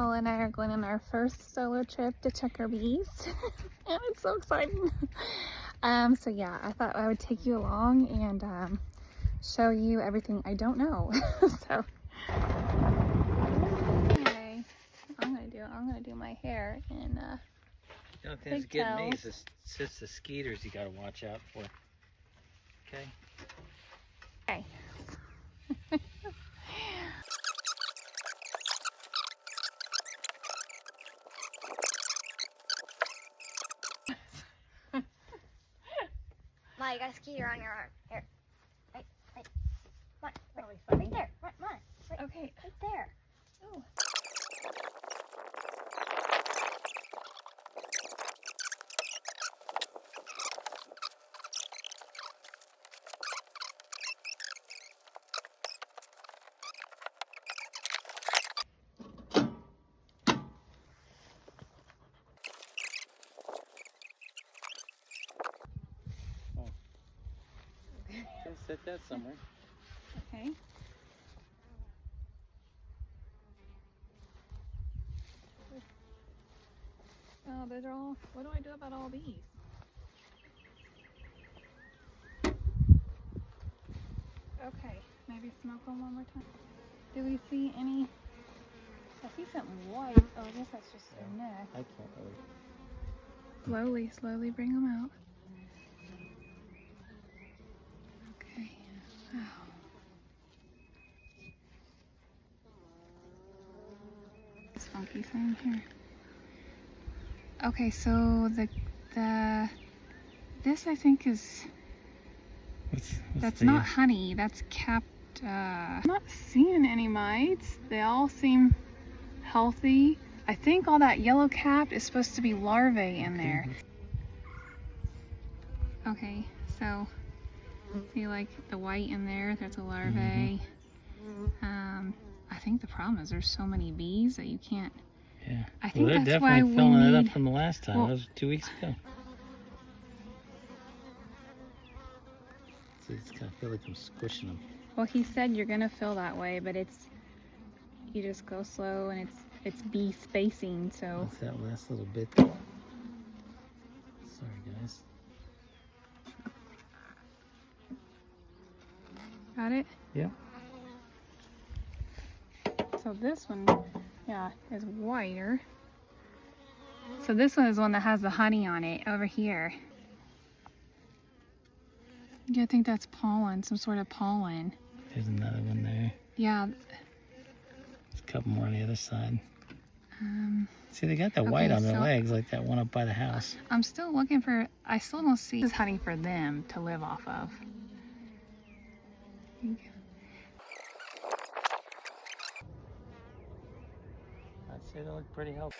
Paula and I are going on our first solo trip to check our bees. And it's so exciting. So yeah, I thought I would take you along and show you everything I don't know. So anyway, I'm gonna do my hair in The only thing that's getting me is just the skeeters you gotta watch out for. Okay? Okay. Ma, you got a skeeter on your arm. Here. Right. Come on. Right there. Come on. Right, Okay. right there. Oh. Just set that somewhere. Okay. Oh, those are all, what do I do about all these? Okay, maybe smoke them one more time. Do we see any? I see something white. Oh, I guess that's just their neck. I can't really. Slowly bring them out. Okay. Wow. This funky thing here. Okay, so this I think is that's not honey. That's capped. I'm not seeing any mites. They all seem healthy. I think all that yellow capped is supposed to be larvae in there. Okay, so see like the white in there, there's a larvae. I think the problem is there's so many bees that you can't. Yeah. I think they're that's why definitely we filling it need, up from the last time. well, That was 2 weeks ago. So it's kind of feel like I'm squishing them. well, he said you're gonna feel that way, but you just go slow and it's bee spacing, so. That's that last little bit. Sorry, guys. Got it? Yep. So this one, yeah, is whiter. So this one is one that has the honey on it over here. Yeah, I think that's pollen, some sort of pollen. There's another one there. Yeah. There's a couple more on the other side. See, they got that white okay, on their so legs, like that one up by the house. I'm still looking for, I still don't see this honey for them to live off of. I'd say they look pretty healthy.